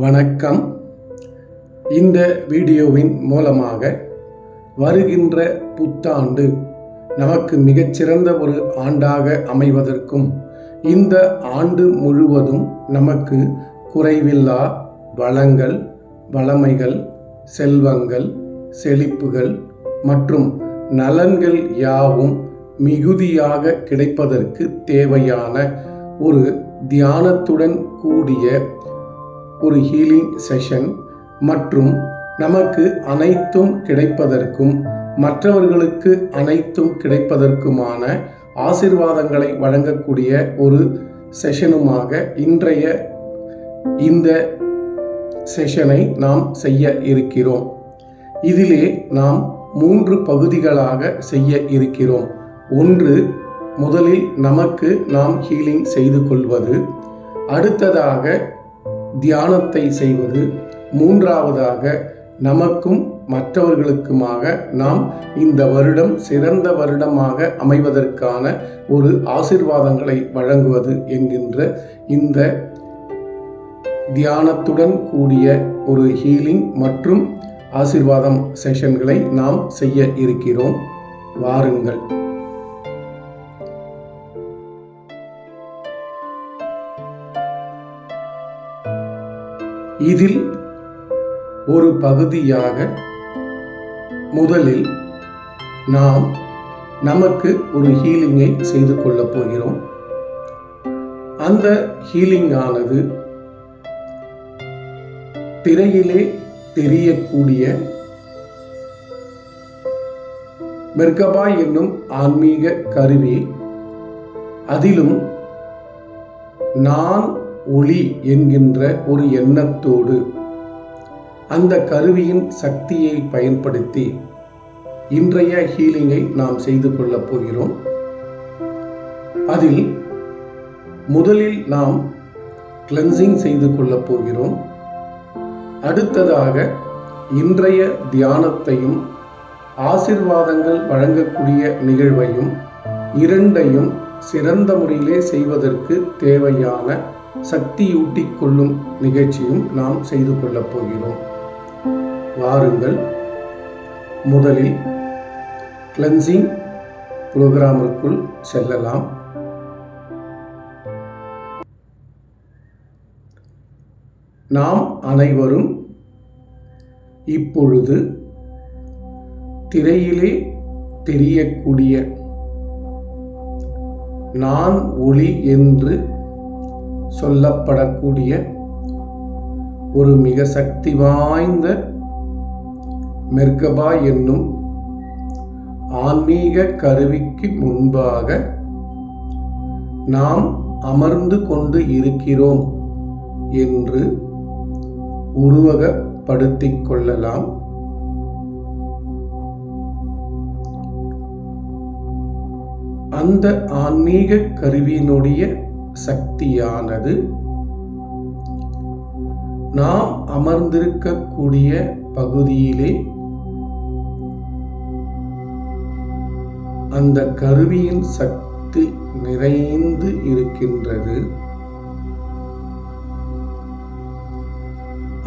வணக்கம். இந்த வீடியோவின் மூலமாக வருகின்ற புத்தாண்டு நமக்கு மிகச்சிறந்த ஒரு ஆண்டாக அமைவதற்கும், இந்த ஆண்டு முழுவதும் நமக்கு குறைவில்லா வளங்கள், வளமைகள், செல்வங்கள், செழிப்புகள் மற்றும் நலன்கள் யாவும் மிகுதியாக கிடைப்பதற்கு தேவையான ஒரு தியானத்துடன் கூடிய ஒரு ஹீலிங் செஷன் மற்றும் நமக்கு அனைத்தும் கிடைப்பதற்கும் மற்றவர்களுக்கு அனைத்தும் கிடைப்பதற்குமான ஆசீர்வாதங்களை வழங்கக்கூடிய ஒரு செஷனுமாக இன்றைய இந்த செஷனை நாம் செய்ய இருக்கிறோம். இதிலே நாம் 3 பகுதிகளாக செய்ய இருக்கிறோம். ஒன்று, முதலில் நமக்கு நாம் ஹீலிங் செய்து கொள்வது, அடுத்ததாக தியானத்தை செய்வது, மூன்றாவதாக நமக்கும் மற்றவர்களுக்குமாக நாம் இந்த வருடம் சிறந்த வருடமாக அமைவதற்கான ஒரு ஆசீர்வாதங்களை வழங்குவது என்கின்ற இந்த தியானத்துடன் கூடிய ஒரு ஹீலிங் மற்றும் ஆசீர்வாதம் செஷன்களை நாம் செய்ய இருக்கிறோம். வாருங்கள். இதில் ஒரு பகுதியாக முதலில் நாம் நமக்கு ஒரு ஹீலிங்கை செய்து கொள்ளப் போகிறோம். அந்த ஹீலிங் ஆனது திரையிலே தெரியக்கூடிய மெர்கபா என்னும் ஆன்மீக கருவி, அதிலும் நான் ஒளி என்கின்ற ஒரு எண்ணத்தோடு அந்த கருவியின் சக்தியை பயன்படுத்தி இன்றைய ஹீலிங்கை நாம் செய்து கொள்ளப் போகிறோம். அதில் முதலில் நாம் கிளென்சிங் செய்து கொள்ளப் போகிறோம். அடுத்ததாக இன்றைய தியானத்தையும் ஆசீர்வாதங்கள் வழங்கக்கூடிய நிகழ்வையும் இரண்டையும் சிறந்த முறையிலே செய்வதற்கு தேவையான சக்தியூட்டிக் கொள்ளும் நிகழ்ச்சியும் நாம் செய்து கொள்ளப் போகிறோம். வாருங்கள். முதலில் கிளென்சிங் புரோகிராமிற்குள் செல்லலாம். நாம் அனைவரும் இப்பொழுது திரையிலே தெரியக்கூடிய நான் ஒளி என்று சொல்லப்படக்கூடிய ஒரு மிக சக்தி வாய்ந்த மெர்கபா என்னும் ஆன்மீக கருவிக்கு முன்பாக நாம் அமர்ந்து கொண்டு இருக்கிறோம் என்று உருவகப்படுத்திக் கொள்ளலாம். அந்த ஆன்மீக கருவியினுடைய சக்தியானது நாம் அமர்ந்திருக்கக்கூடிய பகுதியிலே அந்த கருவியின் சக்தி நிறைந்து இருக்கின்றது.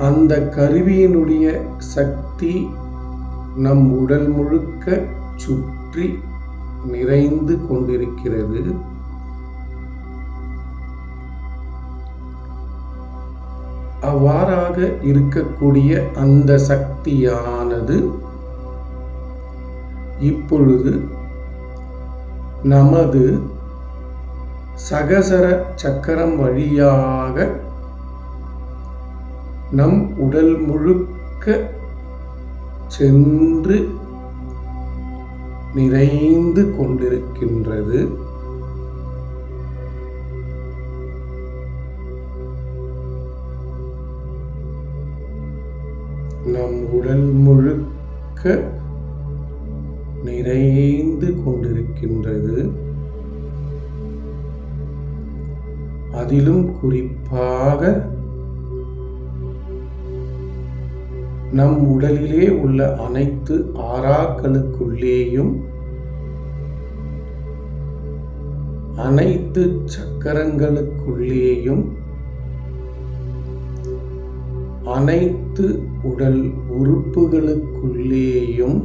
அந்த கருவியினுடைய சக்தி நம் உடல் முழுக்க சுற்றி நிறைந்து கொண்டிருக்கிறது. அவ்வாறாக இருக்கக்கூடிய அந்த சக்தியானது இப்பொழுது நமது சகசர சக்கரம் வழியாக நம் உடல் முழுக்க சென்று நிறைந்து கொண்டிருக்கின்றது. நம் உடல் முழுக்க நிறைந்து கொண்டிருக்கின்றது. அதிலும் குறிப்பாக நம் உடலிலே உள்ள அனைத்து ஆறாக்களுக்குள்ளேயும் அனைத்து சக்கரங்களுக்குள்ளேயும் அனைத்து உடல் உறுப்புகளுக்குள்ளேயும்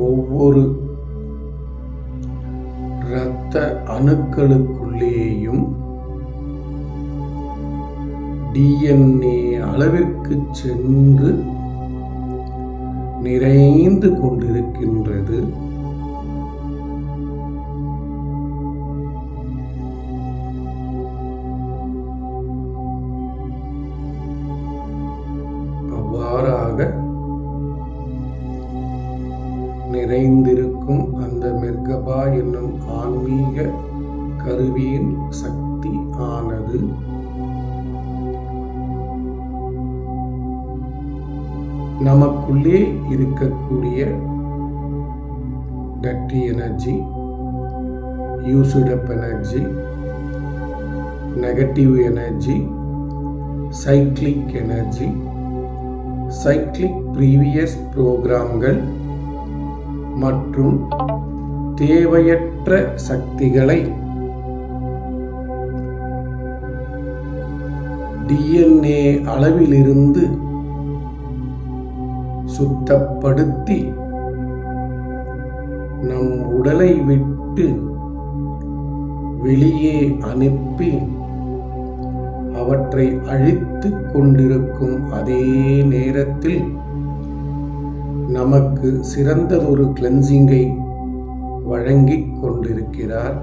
ஒவ்வொரு இரத்த அணுக்களுக்குள்ளேயும் DNA அளவிற்கு சென்று நிறைந்து கொண்டிருக்கின்றது. அவ்வாறாக நிறைந்திருக்கும் அந்த மெர்கபா என்னும் ஆன்மீக கருவியின் சக்தி ஆனது நமக்குள்ளே இருக்கக்கூடிய dirty energy, used up energy, negative energy, cyclic energy, cyclic previous புரோகிராம்கள் மற்றும் தேவையற்ற சக்திகளை DNA அளவிலிருந்து சுத்தப்படுத்தி நம் உடலை விட்டு வெளியே அனுப்பி அவற்றை அழித்துக் கொண்டிருக்கும் அதே நேரத்தில் நமக்கு சிறந்ததொரு கிளென்சிங்கை வழங்கிக் கொண்டிருக்கிறார்.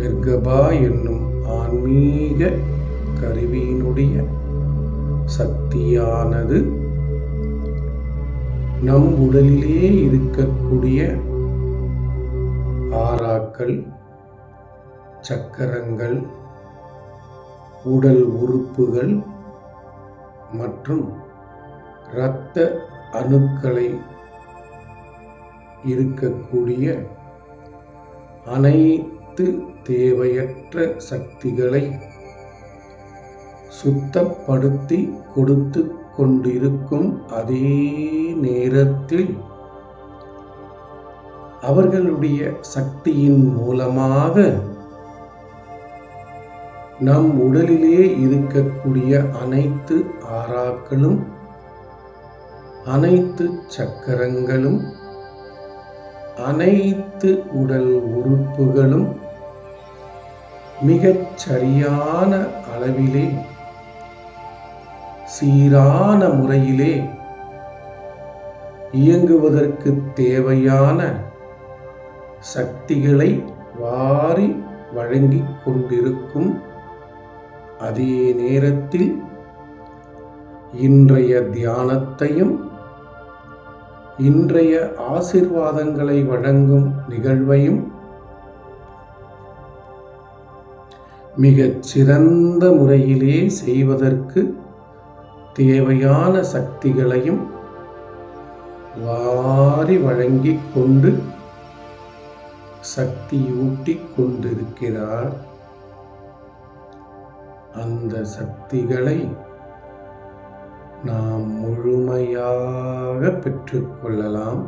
மெர்கபா என்னும் ஆன்மீக கருவியினுடைய சக்தியானது நம் உடலிலே இருக்கக்கூடிய ஆராக்கள், சக்கரங்கள், உடல் உறுப்புகள் மற்றும் இரத்த அணுக்களை இருக்கக்கூடிய அனைத்து தேவையற்ற சக்திகளை சுத்தப்படுத்தி கொடுத்து கொண்டிருக்கும் அதே நேரத்தில் அவர்களுடைய சக்தியின் மூலமாக நம் உடலிலே இருக்கக்கூடிய அனைத்து ஆராக்களும், அனைத்து சக்கரங்களும், அனைத்து உடல் உறுப்புகளும் மிகச் சரியான அளவிலே, சீரான முறையிலே இயங்குவதற்கு தேவையான சக்திகளை வாரி வழங்கிக் கொண்டிருக்கும் அதே நேரத்தில் இன்றைய தியானத்தையும் இன்றைய ஆசீர்வாதங்களை வழங்கும் நிகழ்வையும் மிகச் சிறந்த முறையிலே செய்வதற்கு தேவையான சக்திகளையும் வாரி வழங்கிக் கொண்டு சக்தியூட்டிக் கொண்டிருக்கிறார். அந்த சக்திகளை நாம் முழுமையாக பெற்றுக்கொள்ளலாம்.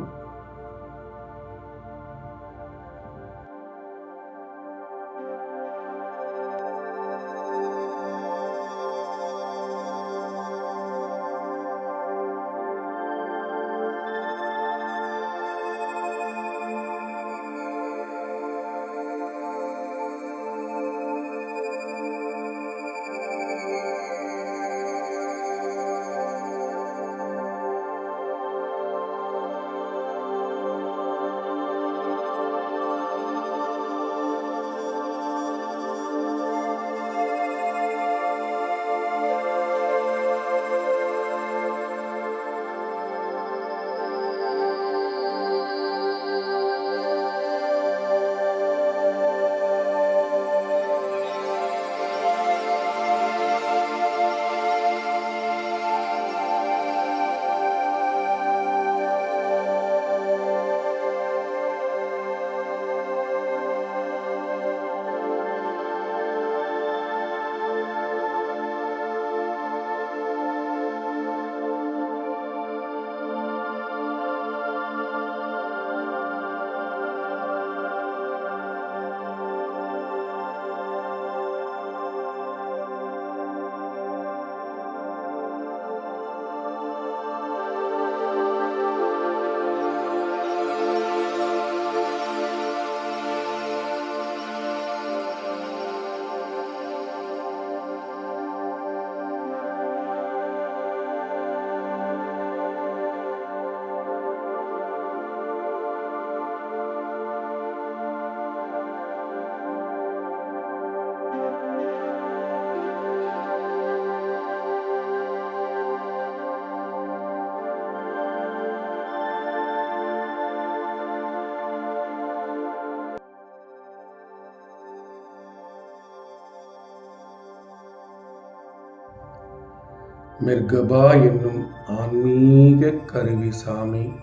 மெர்கபா என்னும் ஆன்மீக கருவி சாமி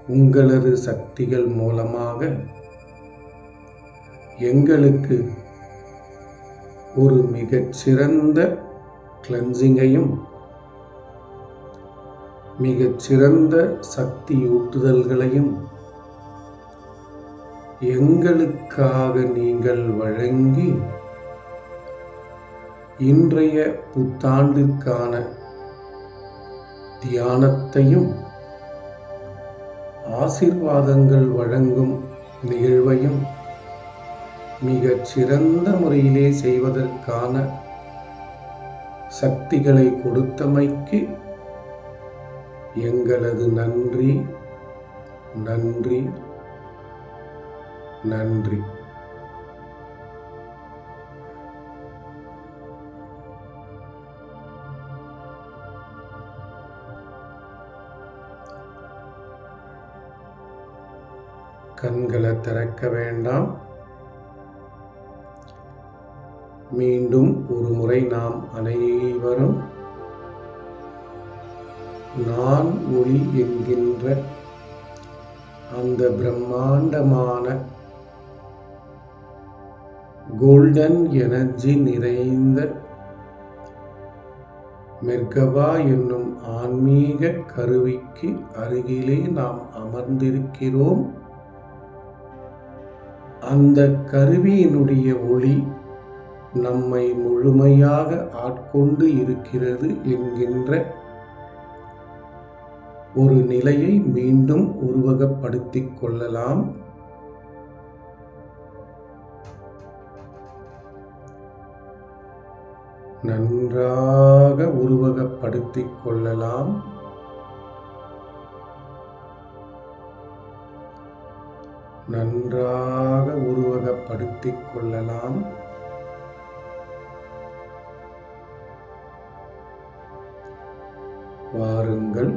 உங்களது சக்திகள் மூலமாக எங்களுக்கு ஒரு மிகச்சிறந்த கிளென்சிங்கையும் மிகச்சிறந்த சக்தியூட்டுதல்களையும் எங்களுக்காக நீங்கள் வழங்கி இன்றைய புத்தாண்டிற்கான தியானத்தையும் ஆசீர்வாதங்கள் வழங்கும் நிகழ்வையும் மிகச் சிறந்த முறையிலே செய்வதற்கான சக்திகளை கொடுத்தமைக்கு எங்களது நன்றி நன்றி நன்றி. கண்களை திறக்க வேண்டாம். மீண்டும் ஒரு முறை நாம் அனைவரும் நான் ஒளி என்கின்ற அந்த பிரம்மாண்டமான கோல்டன் எனர்ஜி நிறைந்த மெர்கபா என்னும் ஆன்மீக கருவிக்கு அருகிலே நாம் அமர்ந்திருக்கிறோம். அந்த கருவியினுடைய ஒளி நம்மை முழுமையாக ஆட்கொண்டு இருக்கிறது என்கின்ற ஒரு நிலையை மீண்டும் உருவகப்படுத்திக் கொள்ளலாம். நன்றாக உருவகப்படுத்திக் கொள்ளலாம். நன்றாக உருவகப்படுத்திக் கொள்ளலாம். வாருங்கள்,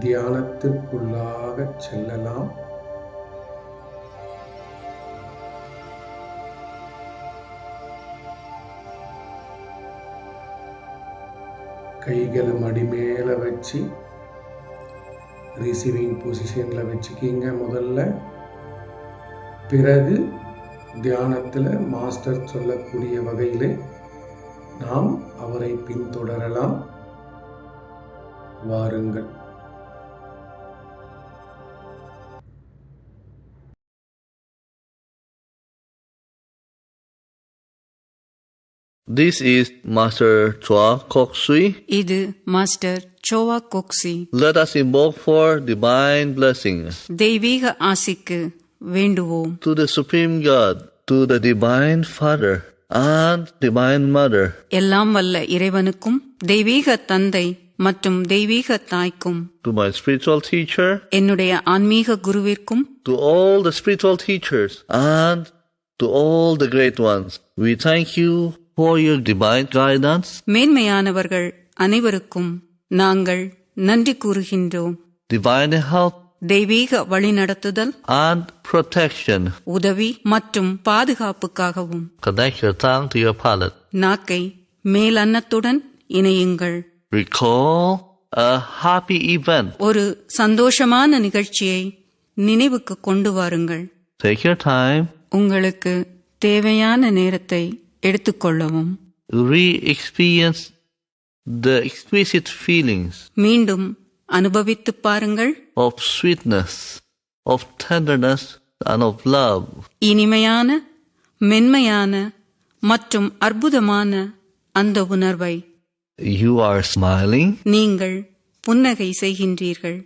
தியானத்திற்குள்ளாக செல்லலாம். கைகளை மடி மேலே வச்சு ரிசீவிங் பொசிஷனில் வச்சுக்கிங்க முதல்ல. பிறகு தியானத்தில் மாஸ்டர் சொல்லக்கூடிய வகையில் நாம் அவரை பின்தொடரலாம். வாருங்கள். This is Master Chua Kok Sui. இது master சோவா கோக்சி. Let us invoke for divine blessings. தெய்வீக ஆசிக்கு வேண்டுவோம். To the Supreme God, to the Divine Father and Divine Mother. எல்லாம் வல்ல இறைவனுக்கும் தெய்வீக தந்தை மற்றும் தெய்வீக தாய்க்கும். To my spiritual teacher. என்னுடைய ஆன்மீக குருவிற்கும். To all the spiritual teachers and to all the great ones. We thank you for your divine guidance. மேன்மையானவர்கள் அனைவருக்கும் நாங்கள் நன்றி கூறுகின்றோம். Divine help. தெய்வீக வழிநடத்துதல் and protection. உதவி மற்றும் பாதுகாப்புக்காகவும். Connect your tongue to your palate. நாக்கை மேல் அன்னத்துடன் இணையுங்கள். Recall a happy event. ஒரு சந்தோஷமான நிகழ்ச்சியை நினைவுக்கு கொண்டு வாருங்கள். Take your time. உங்களுக்கு தேவையான நேரத்தை எடுத்துக்கொள்ளவும். Re-experience the exquisite feelings. மீண்டும் அனுபவித்து பாருங்கள். Of sweetness, of tenderness and of love. இனிமையான, மென்மையான மற்றும் அற்புதமான அந்த உணர்வை. You are smiling. நீங்கள் புன்னகை செய்கின்றீர்கள்.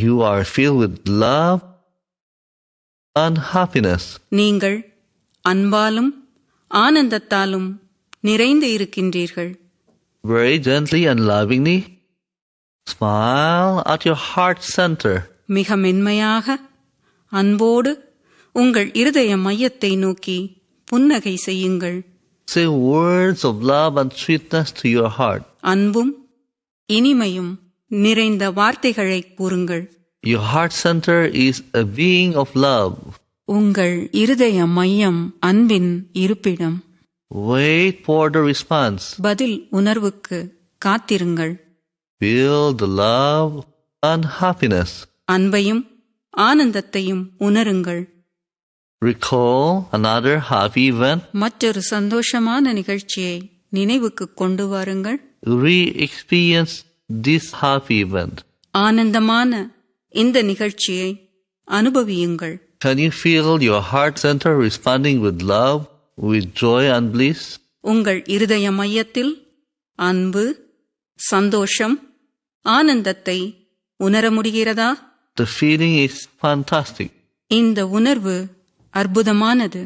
You are filled with love and happiness. நீங்கள் அன்பாலும் ஆனந்தத்தாலும் நிறைந்து இருக்கின்றீர்கள். Very gently and lovingly smile at your heart center. மிக மென்மையாக அன்போடு உங்கள் இருதய மையத்தை நோக்கி புன்னகை செய்யுங்கள். Say words of love and sweetness to your heart. அன்பும் இனிமையும் நிறைந்த வார்த்தைகளை கூறுங்கள். Your heart center is a being of love. உங்கள் இருதய மையம் அன்பின் இருப்பிடம். Wait for the response. பதில் உணர்வுக்கு காத்திருங்கள். Feel the love and happiness. அன்பையும் ஆனந்தத்தையும் உணருங்கள். Recall another happy event. மற்றொரு சந்தோஷமான நிகழ்ச்சியை நினைவுக்கு கொண்டு வாருங்கள். Re-experience this happy event. ஆனந்தமான இந்த நிகழ்ச்சியை அனுபவியுங்கள். Can you feel your heart center responding with love, with joy and bliss? உங்கள் இருதய மையத்தில் அன்பு, சந்தோஷம், ஆனந்தத்தை உணர முடிகிறதா? The feeling is fantastic. இந்த உணர்வு அற்புதமானது.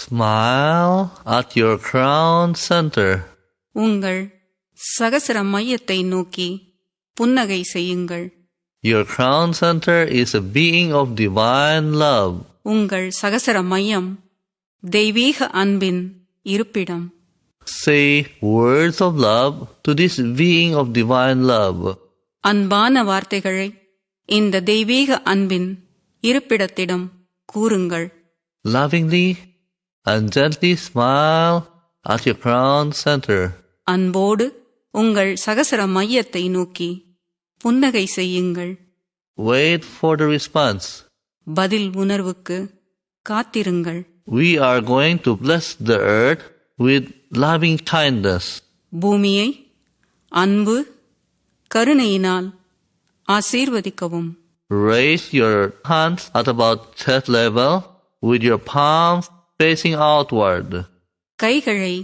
Smile at your crown center. உங்கள் சகசர மையத்தை நோக்கி புன்னகை செய்யுங்கள். Your crown center is a being of divine love. உங்கள் சகசர மையம் தெய்வீக அன்பின் இருப்பிடம். Say words of love to this being of divine love. அன்பான வார்த்தைகளை இந்த தெய்வீக அன்பின் இருப்பிடத்திடம் கூறுங்கள். Lovingly and gently smile at your crown center. அன்போடு உங்கள் சகசர மையத்தை நோக்கி புன்னகை செய்யுங்கள். Wait for the response. பதில் உணர்வுக்கு காத்திருங்கள். We are going to bless the earth with loving kindness. பூமியை அன்பு, கருணையினால் ஆசீர்வதிக்கவும். Raise your hands at about chest level with your palms facing outward. கைகளை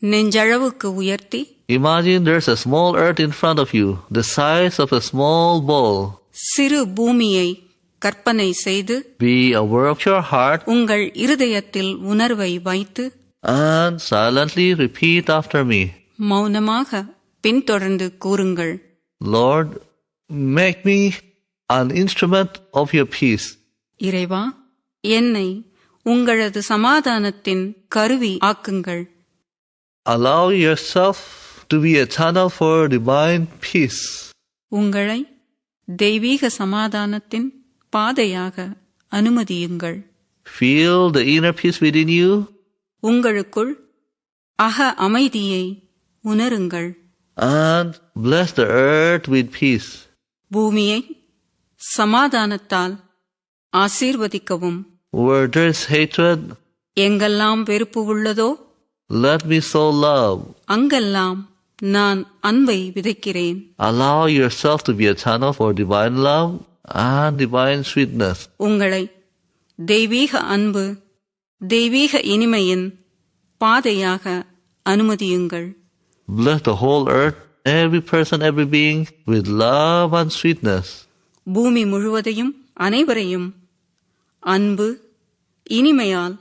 நெஞ்சளவுக்கு உயர்த்தி. Imagine there's a small earth in front of you, the size of a small bowl. சிறு பூமியை கற்பனை செய்து. Be aware of your heart. உங்கள் இருதயத்தில் உணர்வை வைத்து. And silently repeat after me. மௌனமாக பின்தொடர்ந்து கூறுங்கள். Lord, make me an instrument of your peace. இறைவா, என்னை உங்களது சமாதானத்தின் கருவி ஆக்குங்கள். Allow yourself to be a channel for divine peace. உங்களை தெய்வீக சமாதானத்தின் பாதையாக அனுமதியுங்கள். Feel the inner peace within you. உங்களுக்குள் அக அமைதியை உணருங்கள். And bless the earth with peace. பூமியை சமாதானத்தால் ஆசீர்வதிக்கவும். Where there is hatred, எங்கெல்லாம் வெறுப்பு உள்ளதோ let me sow love. அங்கெல்லாம் நான் அன்பை விதைக்கிறேன். Allow yourself to be a channel for divine love and divine sweetness. உங்களை தெய்வீக அன்பு, தெய்வீக இனிமையின் பாதையாக அனுமதியுங்கள். Bless the whole earth, every person, every being, with love and sweetness. பூமி முழுவதையும் அனைவரையும் அன்பு, இனிமையால்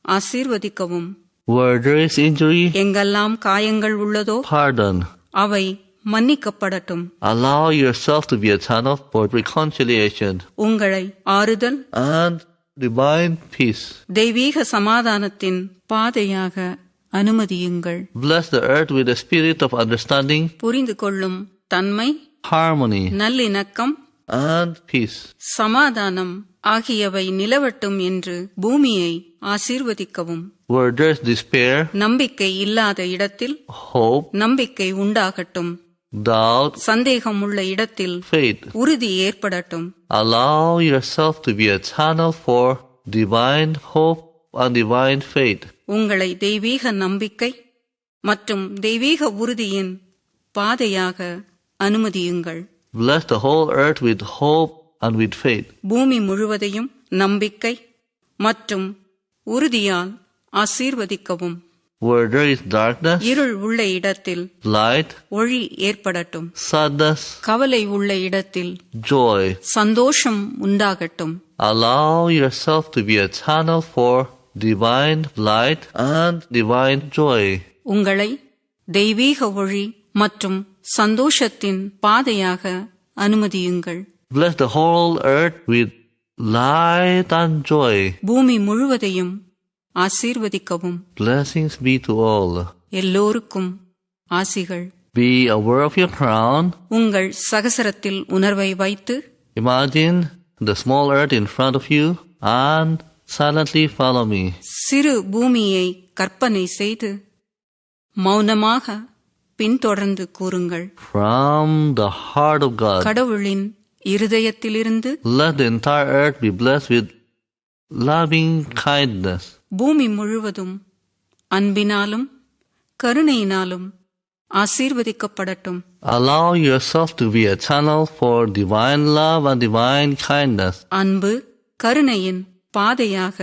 ஆசீர்வதிக்கவும். Where there is injury, எங்கெல்லாம் காயங்கள் உள்ளதோ pardon. அவை மன்னிக்கப்படட்டும். Allow yourself to be a channel for reconciliation உங்களை ஆறுதல் and divine peace. தெய்வீக சமாதானத்தின் பாதையாக அனுமதியுங்கள். Bless the earth with a spirit of understanding, புரிந்து கொள்ளும் தன்மை, harmony, நல்லிணக்கம், and peace. சமாதானம் ஆகியவை நிலவட்டும் என்று பூமியை ஆசீர்வதிக்கவும். Where there is despair, நம்பிக்கை இல்லாத இடத்தில் hope, நம்பிக்கை உண்டாகட்டும். doubt, சந்தேகம் உள்ள இடத்தில் faith. உறுதி ஏற்படட்டும். Allow yourself to be a channel for divine hope and divine faith. உங்களை தெய்வீக நம்பிக்கை மற்றும் தெய்வீக உறுதியின் பாதையாக அனுமதியுங்கள். Bless the whole earth with hope and with faith. பூமி முழுவதையும் நம்பிக்கை மற்றும் உறுதியால் ஆசீர்வதிக்கவும். Where there is darkness, இருள் உள்ள இடத்தில் light, ஒளி ஏற்படட்டும். sadness, கவலை உள்ள இடத்தில் joy. சந்தோஷம் உண்டாகட்டும். Allow yourself to be a channel for divine light and divine joy. உங்களை தெய்வீக ஒளி மற்றும் சந்தோஷத்தின் பாதையாக அனுமதியுங்கள். Bless the whole earth with light and joy. பூமி முழுவதையும் ஆசீர்வதிக்கவும். Blessings be to all. எல்லோருக்கும் ஆசிகள். Be aware of your crown. உங்கள் சகசரத்தில் உணர்வை வைத்து Imagine the small earth in front of you and silently follow me. சிறு பூமியை கற்பனை செய்து மௌனமாக பின்தொடர்ந்து கூறுங்கள். From the heart of God, கடவுளின் இருதயத்திலிருந்து let the entire earth be blessed with loving kindness. பூமி முழுவதும் அன்பினாலும் கருணையினாலும் ஆசீர்வதிக்கப்படட்டும். Allow yourself to be a channel for divine love and divine kindness. அன்பு, கருணையின் பாதையாக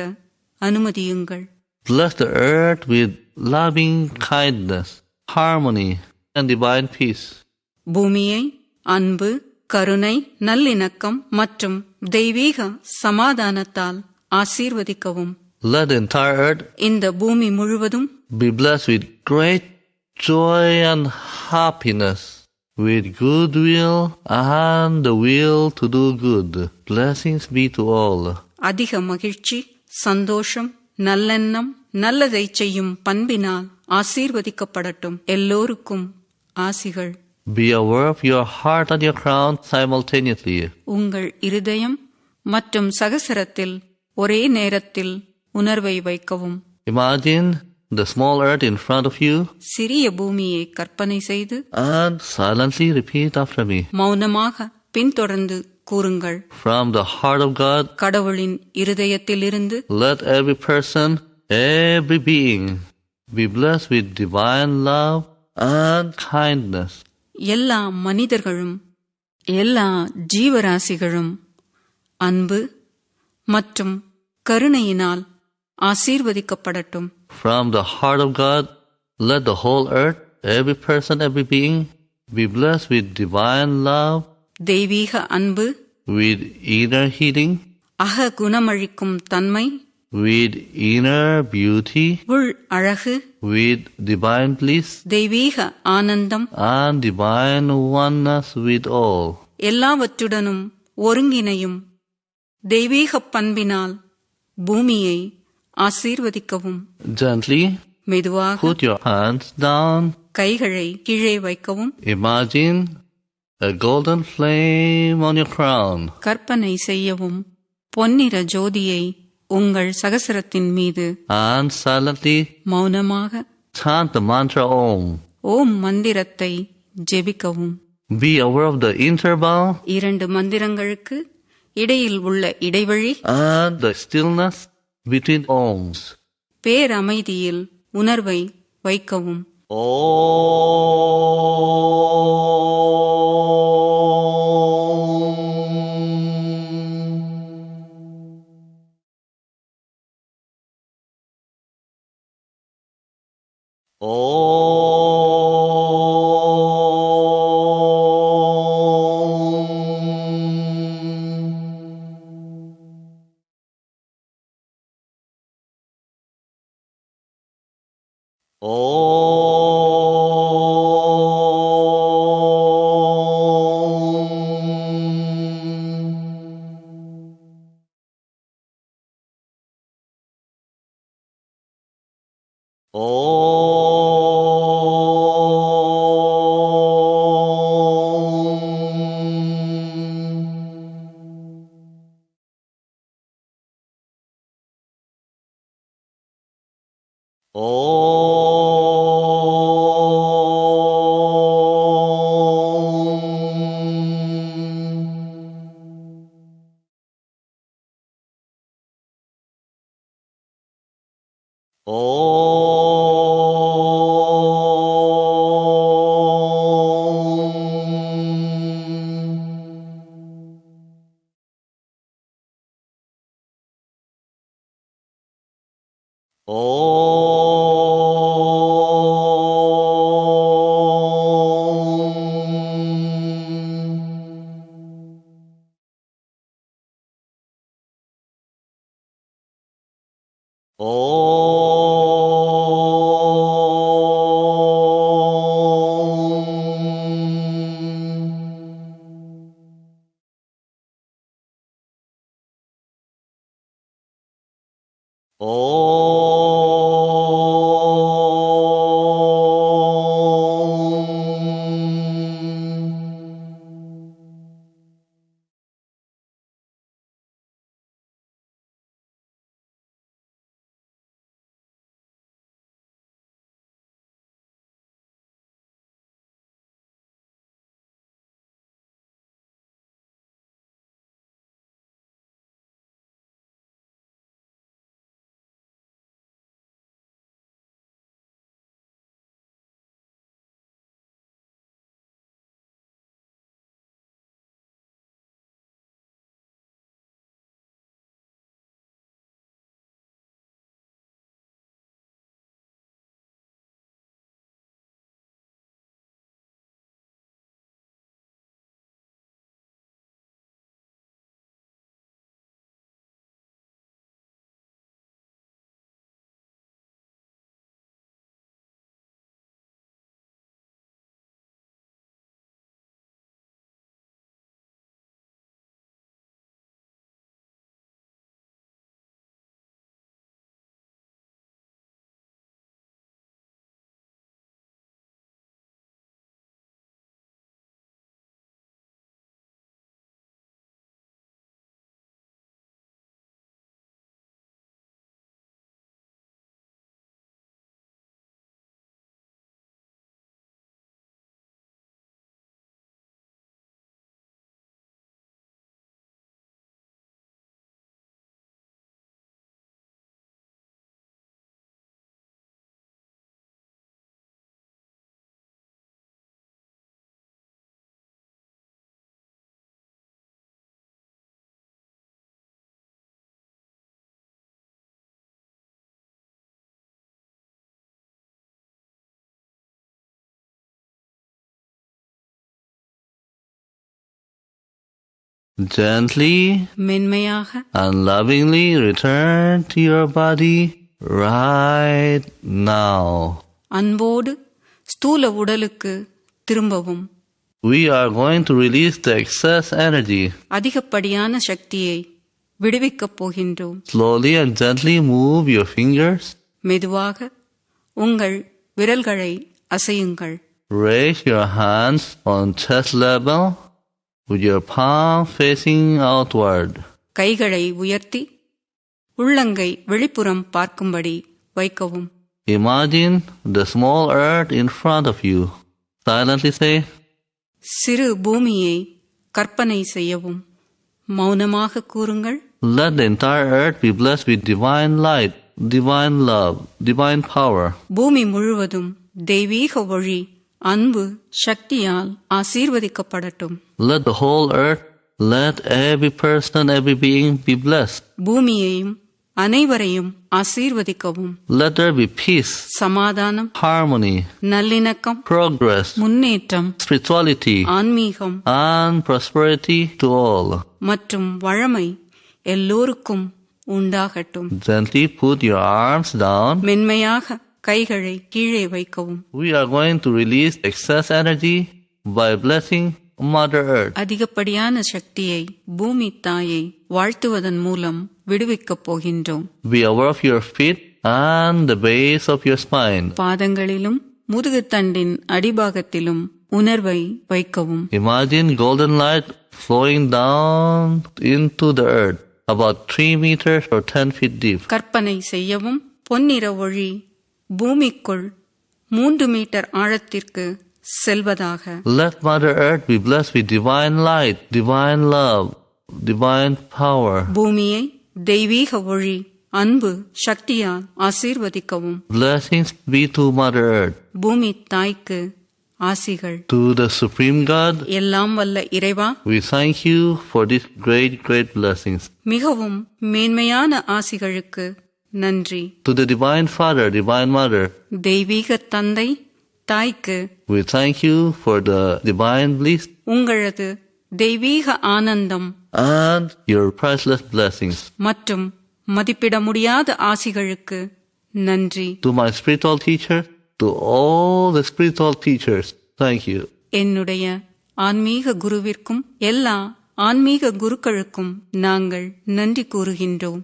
அனுமதியுங்கள். Bless the earth with loving kindness, harmony, and divine peace. பூமியை அன்பு, கருணை, நல்லிணக்கம் மற்றும் தெய்வீக சமாதானத்தால் ஆசீர்வதிக்கவும். Let the entire earth இந்த பூமி முழுவதும் be blessed with great joy and happiness, with goodwill and the will to do good. Blessings be to all. அதிக மகிழ்ச்சி, சந்தோஷம், நல்லெண்ணம், நல்லதை செய்யும் பண்பினால் ஆசீர்வதிக்கப்படட்டும். எல்லோருக்கும் ஆசிகள். Be aware of your heart and your crown simultaneously. உங்கள் இருதயம் மற்றும் சகசரத்தில் ஒரே நேரத்தில் உணர்வை வைக்கவும். Imagine the small earth in front of you சிறிய பூமியை கற்பனை செய்து and silently repeat after me. மௌனமாக பின்தொடர்ந்து கூறுங்கள். From the heart of God, கடவுளின் இருதயத்திலிருந்து let every person, every being be blessed with divine love and kindness. எல்லா மனிதர்களும் எல்லா ஜீவராசிகளும் அன்பு மற்றும் கருணையினால் ஆசீர்வதிக்கப்படட்டும். From the heart of God, let the whole earth, every person, every being be blessed with divine love, தெய்வீக அன்பு, with inner healing, அக குணமளிக்கும் தன்மை, with inner beauty, உள் அழகு, with divine bliss, தெய்வீக ஆனந்தம், and divine oneness with all. எல்லாவற்றுடனும் ஒருங்கிணையும் தெய்வீகப் பண்பினால் பூமியை ஆசீர்வதிக்கவும். Gently மெதுவாக put your hands down. கைகளை கீழே வைக்கவும். Imagine a golden flame on your crown. கற்பனை செய்யவும் பொன்னிற ஜோதியை உங்கள் சகசரத்தின் மீது. And silently மௌனமாக chant the mantra Om. ஓம் மந்திரத்தை ஜெபிக்கவும். Be aware of the interval 2 மந்திரங்களுக்கு இடையில் உள்ள இடைவெளி and the stillness between Oms. பேரமைதியில் உணர்வை வைக்கவும். Gently மென்மையாக and lovingly return to your body right now. அன்போடு ஸ்தூல உடலுக்கு திரும்பவும். We are going to release the excess energy. அதிகப்படியான சக்தியை விடுவிக்கப் போகின்றோம். Slowly and gently move your fingers. மெதுவாக உங்கள் விரல்களை அசையுங்கள். Raise your hands on chest level with your palm facing outward. கைகளை உயர்த்தி உள்ளங்கை வெளிப்புறம் பார்க்கும்படி வைக்கவும். Imagine the small earth in front of you. Silently say, சிறு பூமியை கற்பனை செய்யவும். மௌனமாக கூறுங்கள். let the entire earth be blessed with divine light, divine love, divine power. பூமி முழுவதும் தெய்வீக ஒளி, அன்பு, சக்தியால் ஆசீர்வதிக்கப்படட்டும். Let the whole earth, let every person, every being be blessed. பூமியையும் அனைவரையும் ஆசீர்வதிக்கவும். Let there be peace, சமாதானம், harmony, நல்லிணக்கம், progress, முன்னேற்றம், spirituality, ஆன்மீகம் and prosperity to all. மற்றும் வளமை எல்லோருக்கும் உண்டாகட்டும். Gently put your arms down. மென்மையாக கைகளை கீழே வைக்கவும். We are going to release excess energy by blessing Mother Earth. அதிகப்படியான சக்தியை பூமி தாயை வாழ்த்துவதன் மூலம் விடுவிக்கப் போகின்றோம். Be aware of your feet and the base of your spine. பாதங்களிலும் முதுகுத்தண்டின் அடிபாகத்திலும் உணர்வை வைக்கவும். Imagine golden light flowing down into the earth, about 3 meters or 10 feet deep. கற்பனை செய்யவும். பொன்னிற ஒளி பூமிக்குள் 3 மீட்டர் ஆழத்திற்கு செல்வதாக. Let Mother Earth be blessed with divine light, divine love, divine power. பூமியை தெய்வீக ஒளி, அன்பு, சக்தியால் ஆசீர்வதிக்கவும். Blessings be to Mother Earth. பூமி தாய்க்கு ஆசிகள். To the Supreme God, எல்லாம் வல்ல இறைவா, we thank you for these great blessings. மிகவும் மேன்மையான ஆசிகளுக்கு நன்றி. To the Divine Father, Divine Mother, தெய்வீக தந்தை, தாய்க்கு we thank you for the divine bliss உங்களது தெய்வீக ஆனந்தம் and your priceless blessings. மற்றும் மதிப்பிட முடியாத ஆசிகளுக்கு நன்றி. To my spiritual teacher, to all the spiritual teachers, thank you. என்னுடைய ஆன்மீக குருவிற்கும் எல்லா ஆன்மீக குருக்களுக்கும் நாங்கள் நன்றி கூறுகின்றோம்.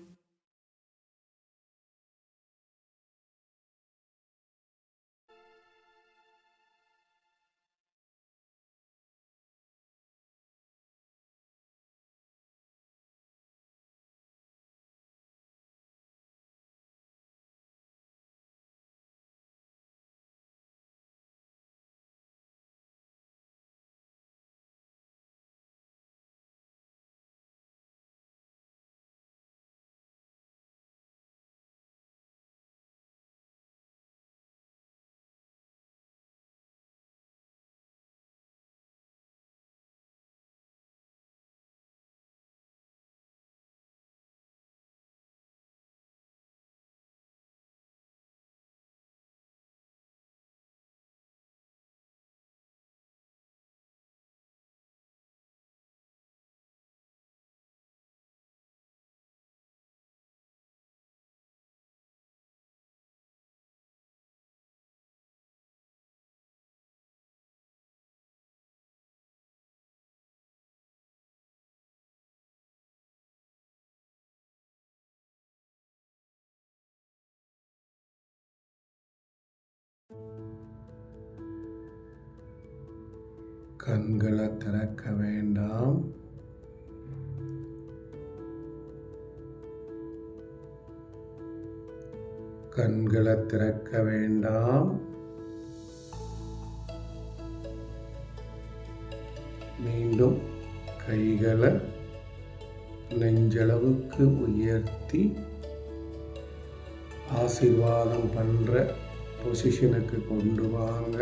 கண்களை திறக்க வேண்டாம். கண்களை திறக்க வேண்டாம். மீண்டும் கைகளை நெஞ்சளவுக்கு உயர்த்தி ஆசீர்வாதம் பண்ற பொசிஷனுக்கு கொண்டு வாங்க.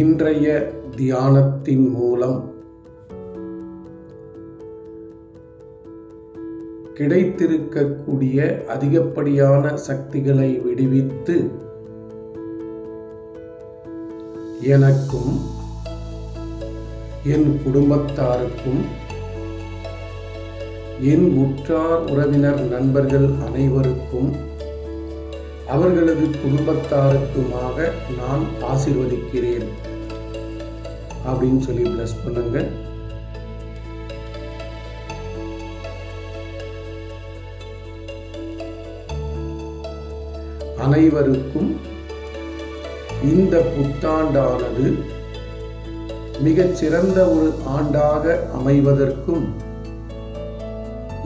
இன்றைய தியானத்தின் மூலம் கிடைத்திருக்கக்கூடிய அதிகப்படியான சக்திகளை விடுவித்து எனக்கும் என் குடும்பத்தாருக்கும் என் உற்றார் உறவினர் நண்பர்கள் அனைவருக்கும் அவர்களது குடும்பத்தாருக்குமாக நான் ஆசீர்வதிக்கிறேன் அப்படின்னு சொல்லி பிளஸ் பண்ணுங்க. அனைவருக்கும் இந்த புத்தாண்டானது மிகச் சிறந்த ஒரு ஆண்டாக அமைவதற்கும்,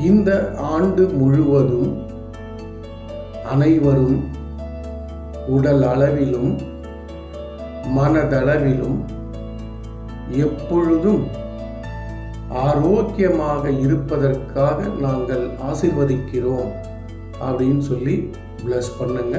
இந்த ஆண்டு முழுவதும் அனைவரும் உடல் அளவிலும் மனதளவிலும் எப்பொழுதும் ஆரோக்கியமாக இருப்பதற்காக நாங்கள் ஆசீர்வதிக்கிறோம் அப்படின்னு சொல்லி பிளஸ் பண்ணுங்க.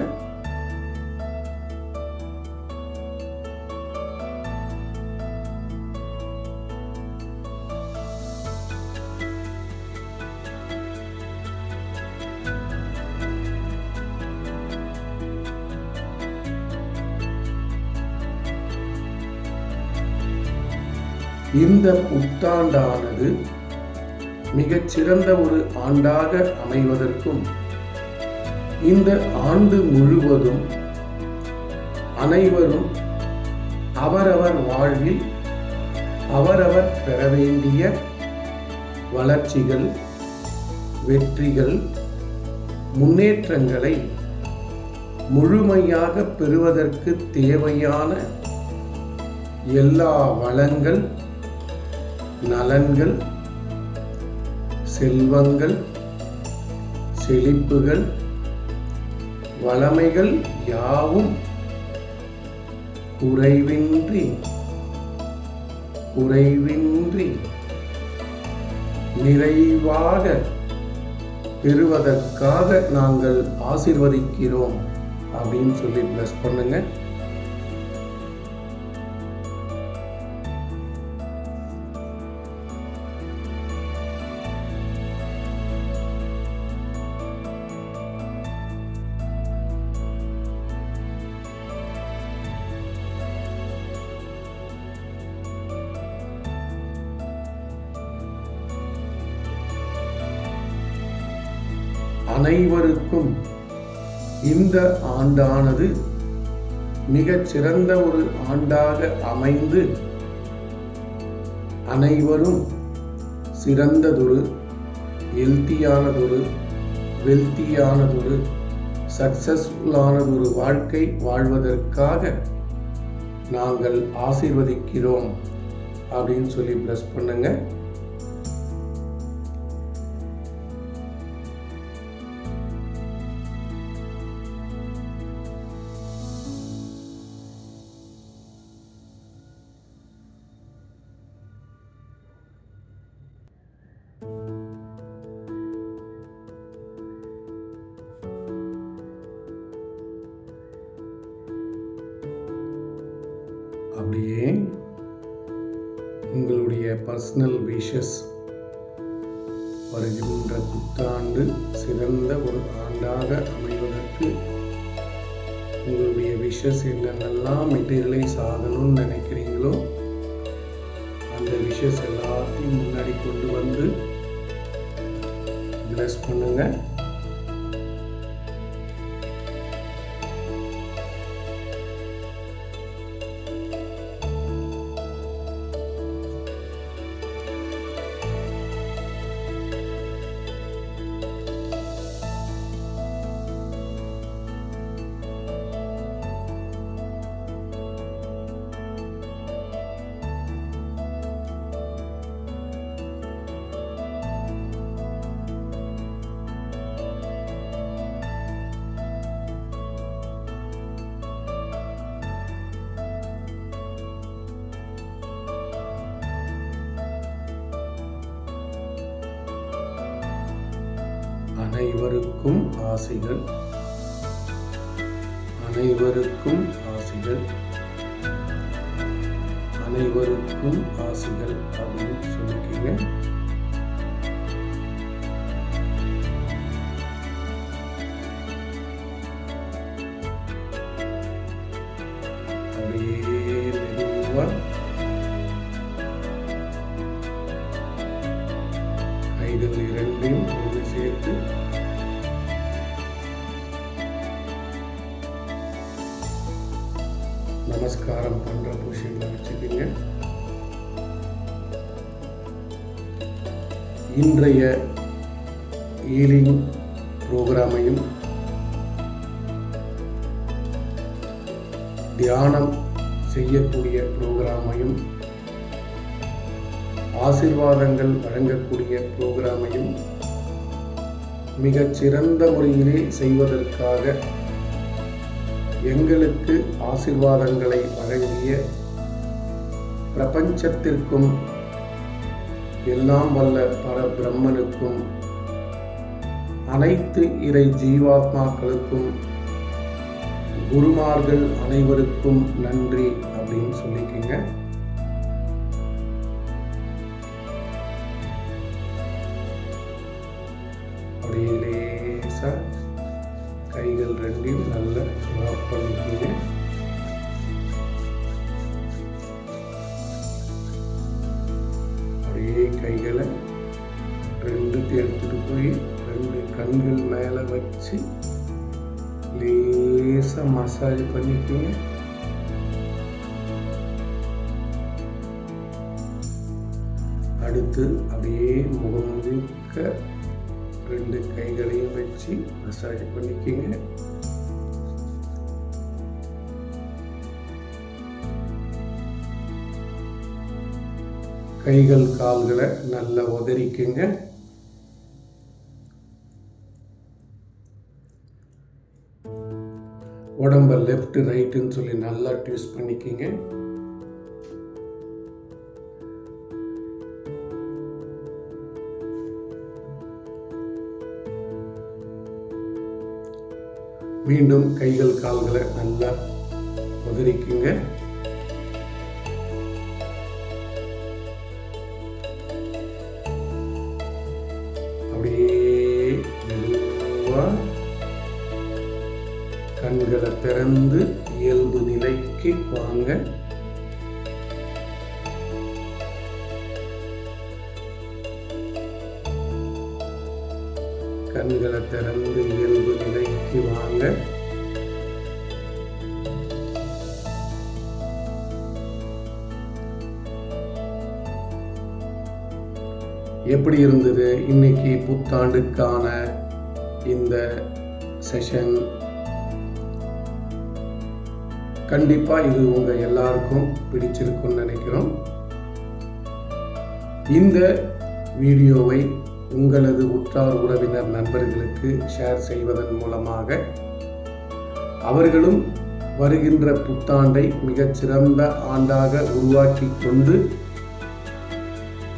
இந்த புத்தாண்டானது மிகச் சிறந்த ஒரு ஆண்டாக அமைவதற்கும், இந்த ஆண்டு முழுவதும் அனைவரும் அவரவர் வாழ்வில் அவரவர் பெற வேண்டிய வளர்ச்சிகள், வெற்றிகள், முன்னேற்றங்களை முழுமையாக பெறுவதற்கு தேவையான எல்லா வளங்கள், நலன்கள், செல்வங்கள், செழிப்புகள், வளமைகள் யாவும் குறைவின்றி நிறைவாக பெறுவதற்காக நாங்கள் ஆசீர்வதிக்கிறோம் அப்படின்னு சொல்லி பிளஸ் பண்ணுங்க. அனைவருக்கும் இந்த ஆண்டானது மிகச் சிறந்த ஒரு ஆண்டாக அமைந்து, அனைவரும் சிறந்ததொரு, ஹெல்த்தியானதொரு, வெல்த்தியானதொரு, சக்சஸ்ஃபுல்லானதொரு வாழ்க்கை வாழ்வதற்காக நாங்கள் ஆசீர்வதிக்கிறோம் அப்படின்னு சொல்லி பிளஸ் பண்ணுங்க. அப்படியே உங்களுடைய பர்சனல் விஷஸ், வருகின்ற புத்தாண்டு சிறந்த ஒரு ஆண்டாக அமைவதற்கு உங்களுடைய விஷஸ் என்னென்னலாம் மெட்டீரியலைஸ் ஆகணும்னு நினைக்கிறீங்களோ அந்த விஷஸ் எல்லாத்தையும் முன்னாடி கொண்டு வந்து பிளஸ் பண்ணுங்க. அனைவருக்கும் ஆசிகள், அனைவருக்கும் ஆசிகள், அனைவருக்கும் ஆசிகள் அப்படின்னு சொல்லிக்கீங்க. அப்படியே மெதுவா கைகள் இரண்டையும் ஒன்று சேர்த்து நமஸ்காரம் பண்ணுற பொசிஷனில் வச்சுக்கிங்க. இன்றைய ஹீலிங் ப்ரோக்ராமையும் தியானம் செய்யக்கூடிய ப்ரோக்ராமையும் ஆசீர்வாதங்கள் வழங்கக்கூடிய ப்ரோக்ராமையும் மிகச்சிறந்த முறையிலே செய்வதற்காக எங்களுக்கு ஆசீர்வாதங்களை வழங்கிய பிரபஞ்சத்திற்கும் எல்லாம் வல்ல பரபிரம்மனுக்கும் அனைத்து இறை ஜீவாத்மாக்களுக்கும் குருமார்கள் அனைவருக்கும் நன்றி அப்படின்னு சொல்லிக்கங்க. அப்படியே லேசா கைகள் ரெண்டையும் நல்லா லாக் பண்ணிக்கங்க. அப்படியே கைகளை ரெண்டுத்தையும் எடுத்துட்டு போய் 2 கண்கள் மேலே வச்சு லேசா மசாஜ் பண்ணிக்கோங்க. அடுத்து அப்படியே முகம் முழுக்க 2 கைகளையும் வச்சு மசாஜ் பண்ணிக்கோங்க. கைகள் கால்களை நல்லா உதறிக்குங்க. உடம்ப லெஃப்ட் ரைட்டுன்னு சொல்லி நல்லா ட்விஸ்ட் பண்ணிக்கிங்க. மீண்டும் கைகள் கால்களை நல்லா உதறிக்குங்க. அப்படியே மெதுவா கண்களை திறந்து இயல்பு நிலைக்கு வாங்க. கண்களை திறந்து இயல்பு நிலைக்கு வாங்க. எப்படி இருந்தது இன்னைக்கு புத்தாண்டுக்கான இந்த செஷன்? கண்டிப்பா இது உங்க எல்லாருக்கும் பிடிச்சிருக்கும்னு நினைக்கிறோம். இந்த வீடியோவை உங்களது உற்றார் உறவினர் நண்பர்களுக்கு ஷேர் செய்வதன் மூலமாக அவர்களும் வருகின்ற புத்தாண்டை மிகச்சிறந்த ஆண்டாக உருவாக்கி கொண்டு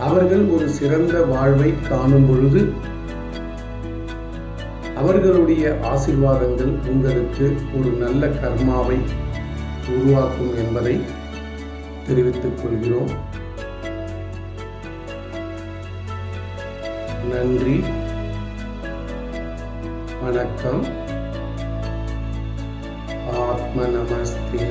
அவர்கள் ஒரு சிறந்த வாழ்வை காணும் பொழுது அவர்களுடைய ஆசீர்வாதங்கள் உங்களுக்கு ஒரு நல்ல கர்மாவை உருவாக்கும் என்பதை தெரிவித்துக் கொள்கிறோம். நன்றி, வணக்கம், ஆத்ம நமஸ்தே.